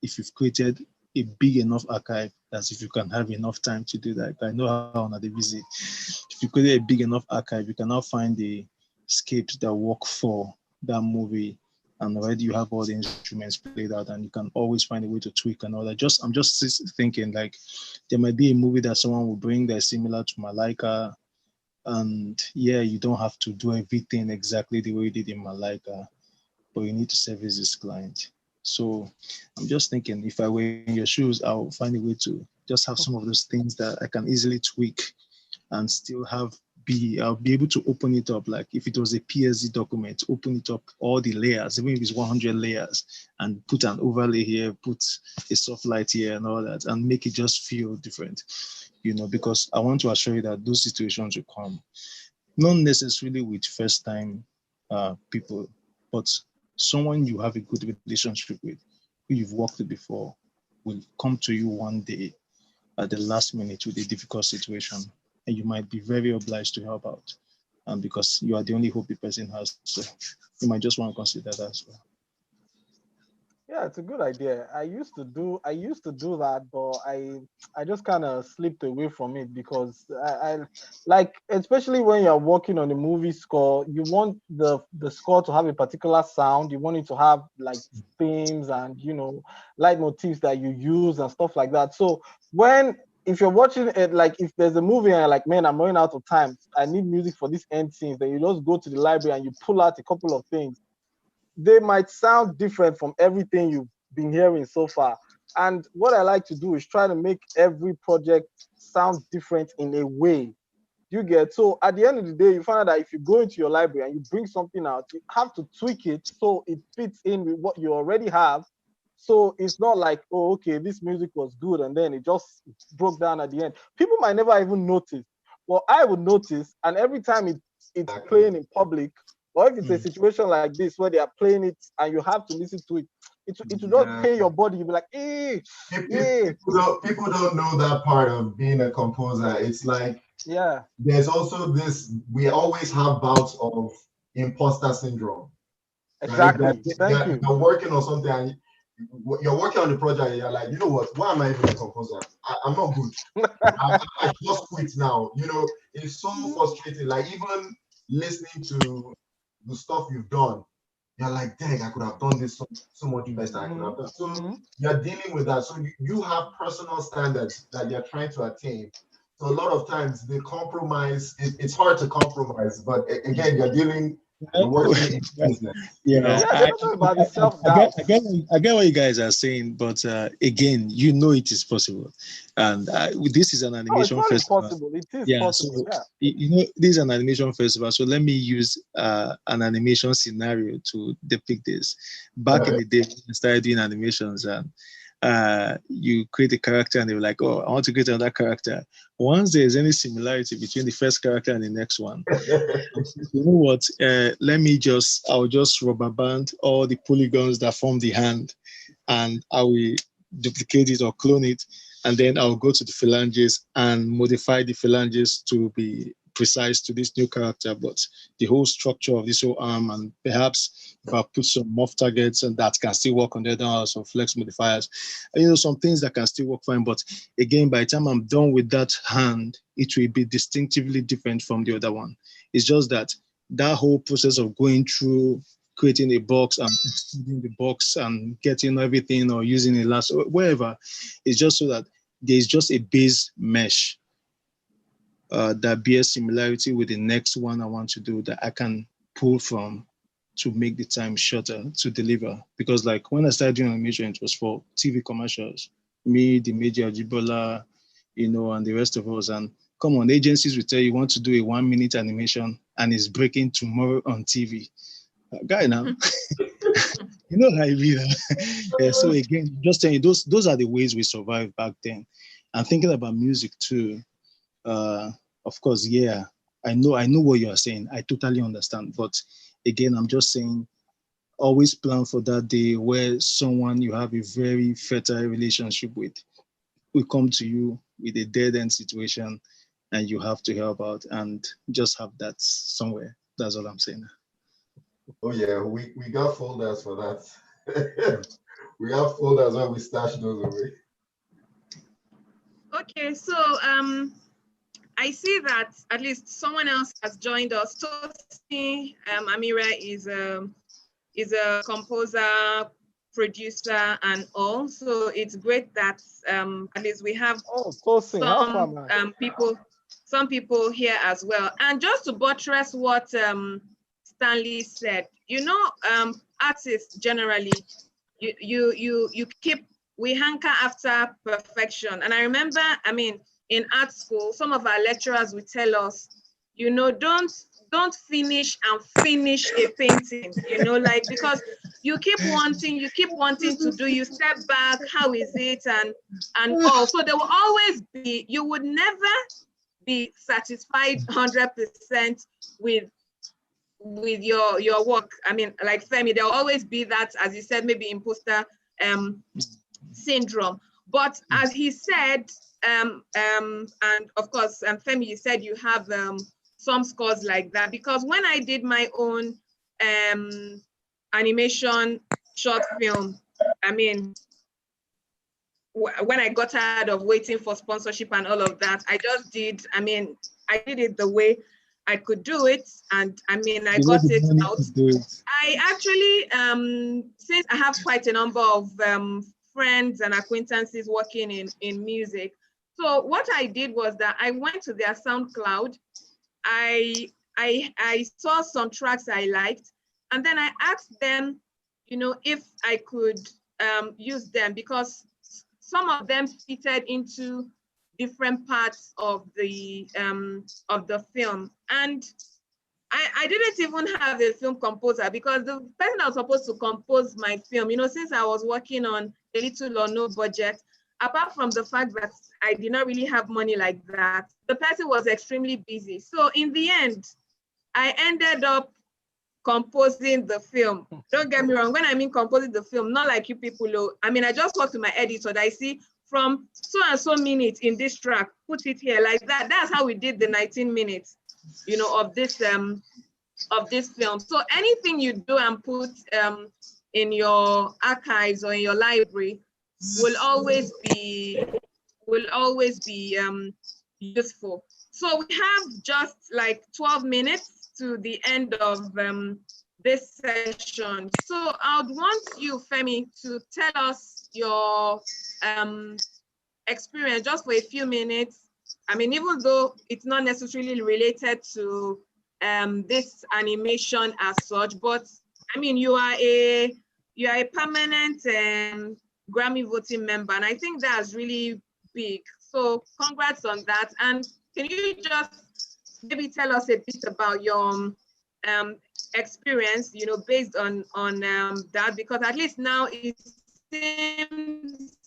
if you've created a big enough archive, as if you can have enough time to do that. I know how on the visit. If you create a big enough archive, you can now find the scripts that work for that movie, and already you have all the instruments played out, and you can always find a way to tweak and all that. I'm just thinking, like, there might be a movie that someone will bring that's similar to Malaika, and yeah, you don't have to do everything exactly the way you did in Malaika, but you need to service this client. So I'm just thinking, if I were in your shoes, I'll find a way to just have some of those things that I can easily tweak and still have I'll be able to open it up, like if it was a PSD document, open it up, all the layers, even if it's 100 layers, and put an overlay here, put a soft light here and all that, and make it just feel different, because I want to assure you that those situations will come. Not necessarily with first time people, but someone you have a good relationship with, who you've worked with before, will come to you one day at the last minute with a difficult situation, and you might be very obliged to help out, because you are the only hope the person has. So you might just want to consider that as well. Yeah, it's a good idea. I used to do that, but I just kind of slipped away from it because I like, especially when you're working on a movie score, you want the score to have a particular sound. You want it to have like themes and leitmotifs that you use and stuff like that. So if you're watching it, like if there's a movie and you're like, man, I'm running out of time, I need music for this end scenes, then you just go to the library and you pull out a couple of things. They might sound different from everything you've been hearing so far. And what I like to do is try to make every project sound different in a way. You get, so at the end of the day, you find out that if you go into your library and you bring something out, you have to tweak it so it fits in with what you already have. So it's not like, oh, okay, this music was good and then it just broke down at the end. People might never even notice. Well, I would notice, and every time it's playing in public, or if it's a situation like this where they are playing it and you have to listen to it, it will not pain your body. You'll be like, People don't know that part of being a composer. It's like, there's also this, we always have bouts of imposter syndrome. Exactly. Right? Thank you. You're working on something and you're working on the project and you're like, you know what, why am I even a composer? I'm not good. I just quit now. It's so frustrating. Like, even listening to the stuff you've done, you're like, dang, I could have done this so much better. I could have done. So you're dealing with that. So you have personal standards that you're trying to attain. So a lot of times they compromise. It's hard to compromise, but again, you're dealing. Yeah, I get what you guys are saying, but again, it is possible, and this is an animation festival. Possible. It is possible. So this is an animation festival. So let me use an animation scenario to depict this. Back in the day, when I started doing animations, and you create a character, and they were like, "Oh, I want to create another character." Once there's any similarity between the first character and the next one, you know what? I'll just rubber band all the polygons that form the hand, and I will duplicate it or clone it, and then I'll go to the phalanges and modify the phalanges to be precise to this new character. But the whole structure of this whole arm, and perhaps if I put some morph targets and that can still work on the other, or some flex modifiers, some things that can still work fine. But again, by the time I'm done with that hand, it will be distinctively different from the other one. It's just that whole process of going through creating a box and extending the box and getting everything, or using a lasso, wherever, it's just so that there's just a base mesh that bears similarity with the next one I want to do, that I can pull from to make the time shorter to deliver. Because like when I started doing animation, it was for TV commercials. Me, the Major Jibola, and the rest of us. And come on, agencies will tell you want to do a 1 minute animation and it's breaking tomorrow on TV. Guy now, you know how I read. So again, just telling you, those are the ways we survived back then. And thinking about music too, of course, I know what you are saying. I totally understand. But again, I'm just saying, always plan for that day where someone you have a very fertile relationship with will come to you with a dead end situation, and you have to help out, and just have that somewhere. That's all I'm saying. Oh yeah, we got folders for that. We have folders where we stash those away. Okay, so I see that at least someone else has joined us. Tosi Amira is a composer, producer, and all. So it's great that at least we have some people here as well. And just to buttress what Stanley said, artists generally, we hanker after perfection. And I remember, in art school, some of our lecturers would tell us, you know, don't finish a painting, you know, like, because you keep wanting to do, you step back, how is it, and all. So there will always be, you would never be satisfied 100% with your work. I mean, like Femi, there will always be that, as you said, maybe imposter syndrome. But as he said, and of course, Femi, you said you have some scores like that, because when I did my own animation short film, I mean, when I got tired of waiting for sponsorship and all of that, I just did, I mean, I did it the way I could do it. And I mean, I got it out. I actually, since I have quite a number of friends and acquaintances working in music, so what I did was that I went to their SoundCloud. I saw some tracks I liked, and then I asked them, you know, if I could use them, because some of them fitted into different parts of the film. And I didn't even have a film composer, because the person that was supposed to compose my film, you know, since I was working on a little or no budget, apart from the fact that I did not really have money like that, the person was extremely busy. So in the end, I ended up composing the film. Don't get me wrong, when I mean composing the film, not like you people, I mean, I just talked to my editor that I see from so and so minutes in this track, put it here like that. That's how we did the 19 minutes, you know, of this film. So anything you do and put in your archives or in your library will always be useful. So we have just like 12 minutes to the end of this session. So I would want you, Femi, to tell us your experience just for a few minutes. I mean, even though it's not necessarily related to this animation as such, but I mean, you are a permanent Grammy voting member, and I think that's really big. So congrats on that. And can you just maybe tell us a bit about your experience, you know, based on that, because at least now it seems,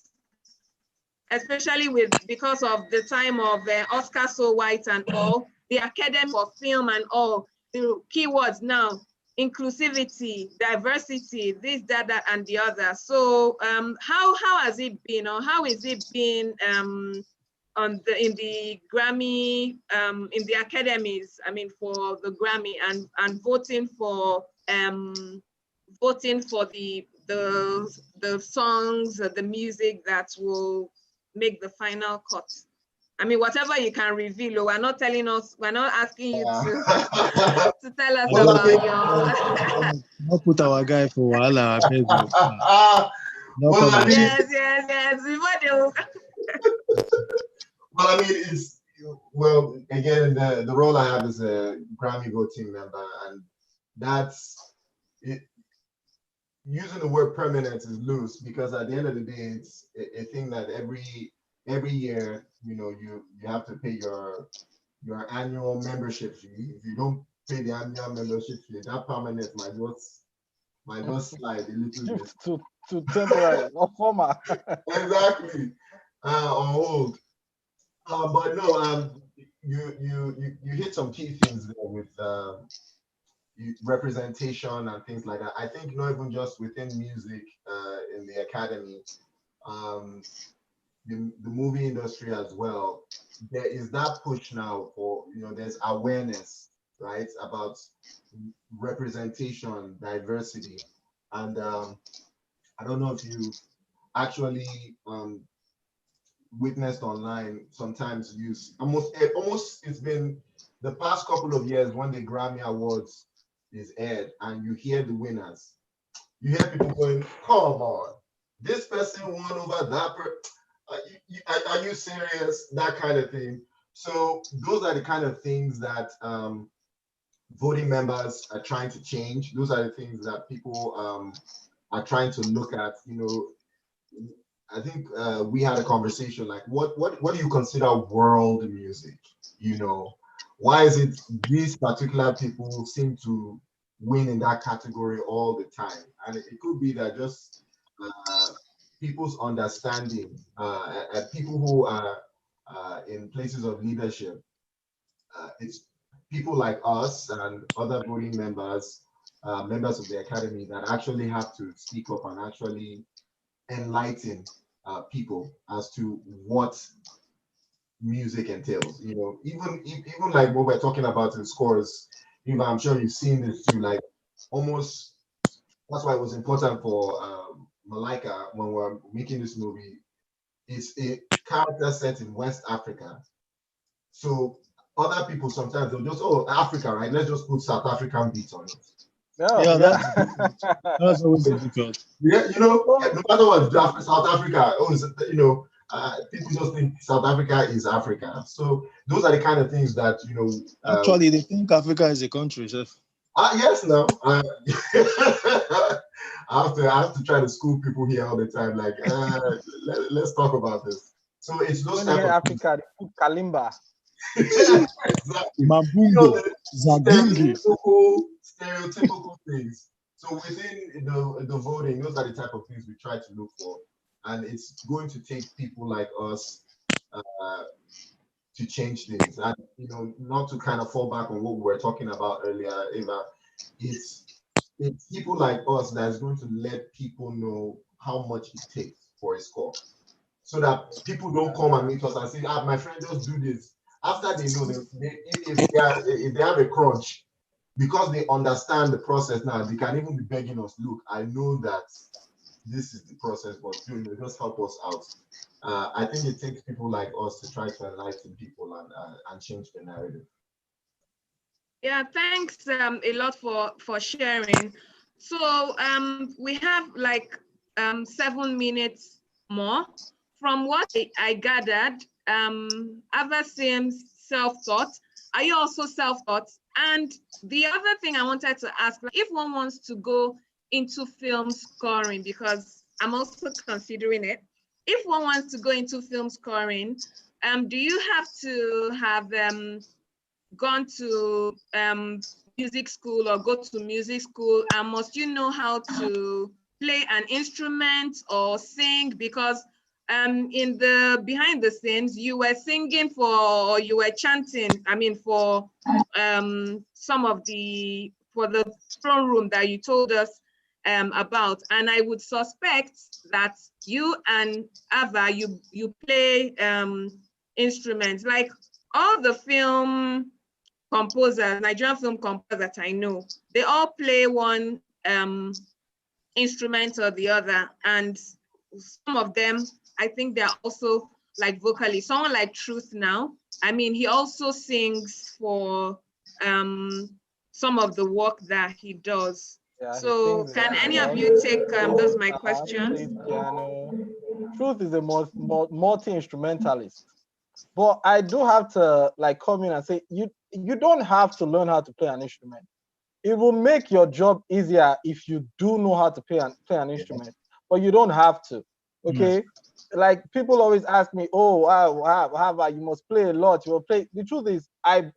especially because of the time of Oscar So White and all, the Academy for Film and all, the keywords now, inclusivity, diversity, this, that, and the other. So how has it been, or how is it been in the Grammy, in the academies, I mean, for the Grammy, and voting for the songs, the music that will make the final cut? I mean, whatever you can reveal. We're not asking you to tell us about your. Not put our guy for Wala. Yes. Well, I mean, again, the role I have as a Grammy voting member, and that's it. Using the word permanent is loose, because at the end of the day, it's a thing that every year, you know, you have to pay your annual membership fee. If you don't pay the annual membership fee, that permanent might just slide a little bit to temporary or former. Exactly, on hold. But no, you hit some key things there with representation and things like that. I think not even just within music, in the academy, the movie industry as well. There is that push now for, you know, there's awareness, right, about representation, diversity, and I don't know if you actually witnessed online, sometimes use almost it's been the past couple of years when the Grammy Awards is aired and you hear the winners, you hear people going, come on, this person won over that are you serious? That kind of thing. So those are the kind of things that voting members are trying to change. Those are the things that people are trying to look at. You know, I think we had a conversation like, what do you consider world music? You know, why is it these particular people seem to win in that category all the time? And it could be that just people's understanding, people who are in places of leadership, it's people like us and other voting members, members of the academy that actually have to speak up and actually enlighten people as to what music entails. You know, even like what we're talking about in scores, you know, I'm sure you've seen this too, like almost that's why it was important for Malika when we're making this movie. It's a character set in West Africa. So other people sometimes they'll just, oh, Africa, right? Let's just put South African beats on it. Yeah, that's always difficult. Yeah, you know, no matter what, South Africa, you know, people just think South Africa is Africa. So those are the kind of things that, you know. Actually, they think Africa is a country, chef. Yes, no. I have to try to school people here all the time. Like, let's talk about this. So it's those type of Africa, they put Kalimba. Exactly. Mabungo, Zagingi. Stereotypical things. So within the voting, those are the type of things we try to look for, and it's going to take people like us to change things, and you know, not to kind of fall back on what we were talking about earlier, Eva. It's people like us that's going to let people know how much it takes for a score, so that people don't come and meet us and say, my friend just do this. After they know if they have a crunch, because they understand the process now, they can even be begging us, look, I know that this is the process, but you know, just help us out. I think it takes people like us to try to enlighten people and change the narrative. Yeah, thanks a lot for sharing. So we have like 7 minutes more. From what I gathered, Ava seems self-taught. Are you also self-taught? And the other thing I wanted to ask, if one wants to go into film scoring, because I'm also considering it, if one wants to go into film scoring, do you have to have gone to music school or go to music school, and must you know how to play an instrument or sing? Because in the behind the scenes, you were singing or you were chanting, I mean, for some of the throne room that you told us about, and I would suspect that you and Ava, you play instruments. Like all the film composers, Nigerian film composers that I know, they all play one instrument or the other, and some of them, I think they're also like vocalists. Someone like Truth Now, I mean, he also sings for some of the work that he does. Yeah, so can any of you take those my questions? Truth is a multi-instrumentalist, but I do have to like come in and say you don't have to learn how to play an instrument. It will make your job easier if you do know how to play an instrument, but you don't have to. Okay, like people always ask me, oh, wow, you must play a lot. You will play. The truth is, I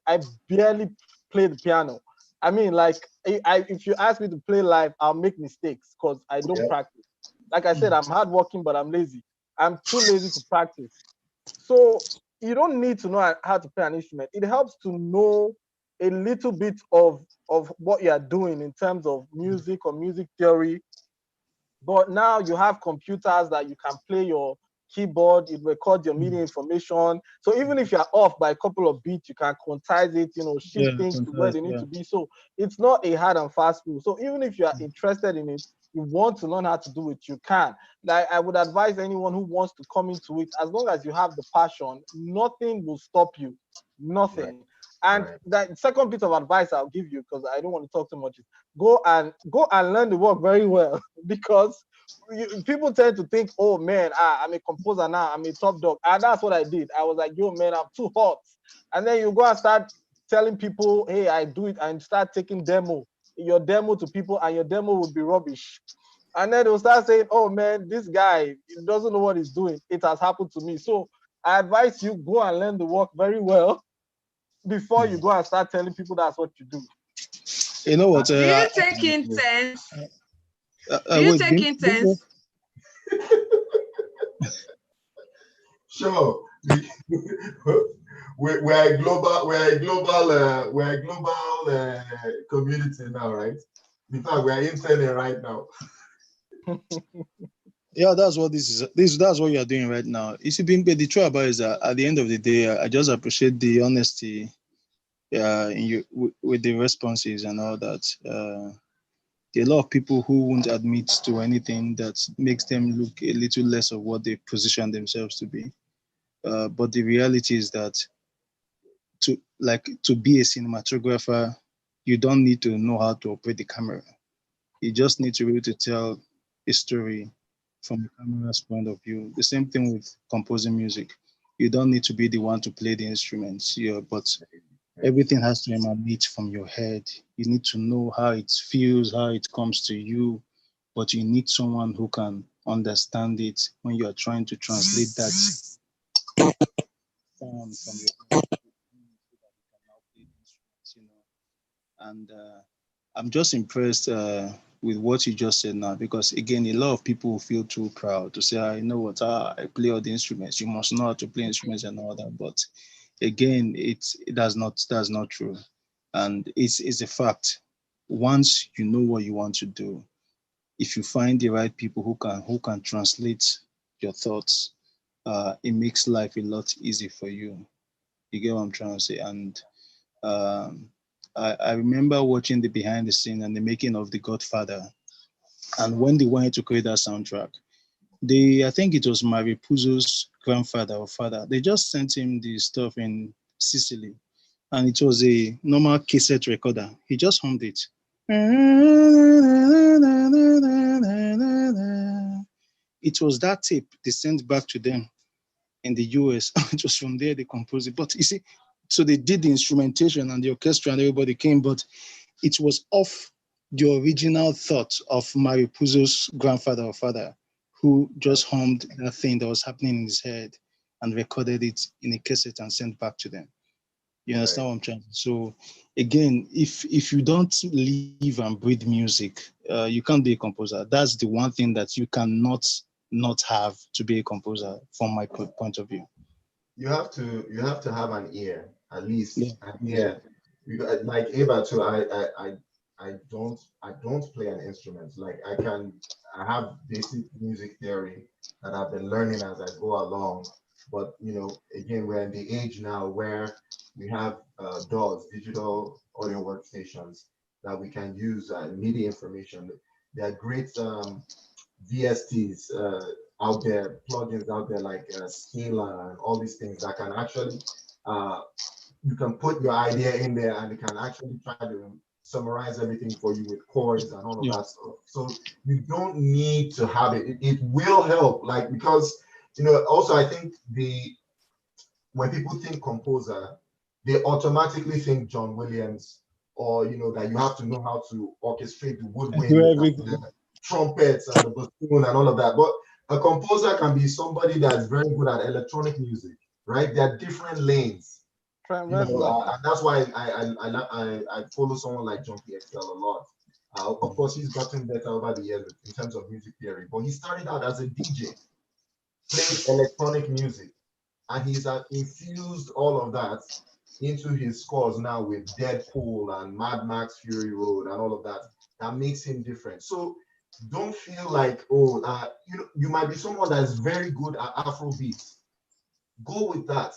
barely play the piano. I mean, like, if you ask me to play live, I'll make mistakes because I don't practice. Like I said, I'm hardworking, but I'm lazy. I'm too lazy to practice. So you don't need to know how to play an instrument. It helps to know a little bit of what you are doing in terms of music or music theory. But now you have computers that you can play your keyboard, it records your MIDI information. So even if you're off by a couple of beats, you can quantize it, you know, shift things to where they need to be. So it's not a hard and fast rule. So even if you are interested in it, you want to learn how to do it, you can. Like I would advise anyone who wants to come into it, as long as you have the passion, nothing will stop you. Nothing. And that second bit of advice I'll give you, because I don't want to talk too much, is go and learn the work very well, because people tend to think, oh man, I'm a composer now, I'm a top dog. And that's what I did. I was like, yo man, I'm too hot. And then you go and start telling people, hey, I do it, and start taking your demo to people, and your demo will be rubbish. And then they'll start saying, oh man, this guy doesn't know what he's doing. It has happened to me. So I advise you, go and learn the work very well, before you go and start telling people that's what you do. You know what? Do you take intense? Do you take intense? Sure. We're a global community now, right? In fact, we're interning right now. Yeah, that's what this is. That's what you are doing right now. You see, the truth about it is that at the end of the day, I just appreciate the honesty in you with the responses and all that. There are a lot of people who won't admit to anything that makes them look a little less of what they position themselves to be. But the reality is that to be a cinematographer, you don't need to know how to operate the camera. You just need to be able to tell a story from the camera's point of view. The same thing with composing music. You don't need to be the one to play the instruments, but everything has to emanate from your head. You need to know how it feels, how it comes to you, but you need someone who can understand it when you are trying to translate that sound from your head. And I'm just impressed with what you just said now, because again, a lot of people feel too proud to say, I know what, I play all the instruments. You must know how to play instruments and all that. But again, that's not true. And it's a fact. Once you know what you want to do, if you find the right people who can translate your thoughts, it makes life a lot easier for you. You get what I'm trying to say? And I remember watching the behind the scene and the making of The Godfather. And when they wanted to create that soundtrack, I think it was Mario Puzo's grandfather or father. They just sent him the stuff in Sicily, and it was a normal cassette recorder. He just hummed it. It was that tape they sent back to them in the US. It was from there they composed it. But you see, so they did the instrumentation and the orchestra and everybody came, but it was off the original thought of Mario Puzo's grandfather or father, who just hummed that thing that was happening in his head and recorded it in a cassette and sent back to them. You understand what I'm trying to say? So again, if you don't live and breathe music, you can't be a composer. That's the one thing that you cannot not have to be a composer from my point of view. You have to have an ear, at least an ear. Like Ava too, I don't play an instrument. Like I have basic music theory that I've been learning as I go along. But again, we're in the age now where we have DAWs, digital audio workstations, that we can use MIDI information. There are great VSTs out there, plugins out there like Scala and all these things that can actually you can put your idea in there and it can actually try to summarize everything for you with chords and all of that stuff. So you don't need to have it. It will help, like, because also I think when people think composer, they automatically think John Williams, or that you have to know how to orchestrate the woodwind, the trumpets and the bassoon and all of that. But a composer can be somebody that's very good at electronic music, right? There are different lanes. And that's why I follow someone like John PXL a lot. Of course, he's gotten better over the years in terms of music theory, but he started out as a DJ, playing electronic music, and he's infused all of that into his scores now with Deadpool and Mad Max Fury Road and all of that. That makes him different. So don't feel like, you might be someone that's very good at Afrobeat. Go with that.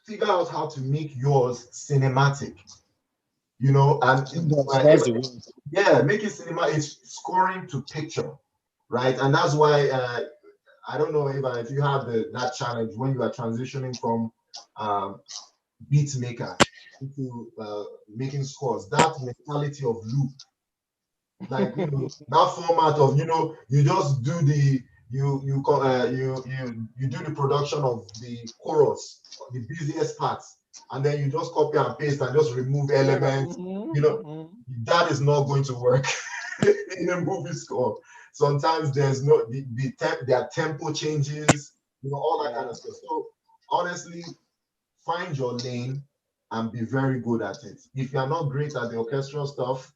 Figure out how to make yours cinematic, and make it cinema. It's scoring to picture, right? And that's why I don't know if you have that challenge when you are transitioning from beat maker into making scores. That mentality of loop, like that format of you just do the you do the production of the chorus, the busiest parts, and then you just copy and paste and just remove elements. That is not going to work in a movie score. Sometimes there's there are tempo changes, all that kind of stuff. So honestly, find your lane, and be very good at it. If you're not great at the orchestral stuff,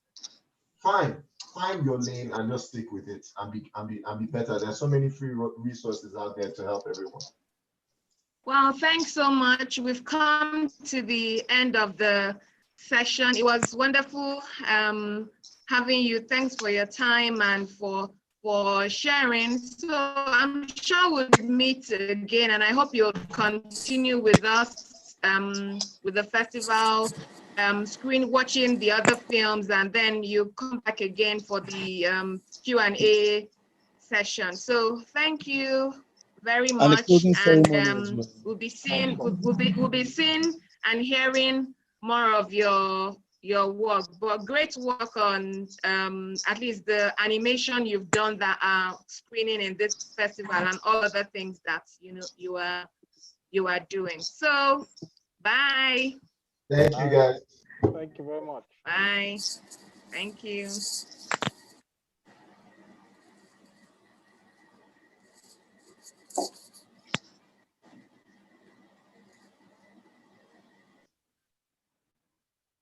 fine. Find your lane and just stick with it and be better. There's so many free resources out there to help everyone. Well, thanks so much. We've come to the end of the session. It was wonderful having you. Thanks for your time and for sharing. So I'm sure we'll meet again, and I hope you'll continue with us with the festival, watching the other films, and then you come back again for the Q&A session. So thank you very much, and we'll be seeing and hearing more of your work. But great work on at least the animation you've done that are screening in this festival and all other things that you are doing. So bye. Thank you, guys. Thank you very much. Bye. Thank you.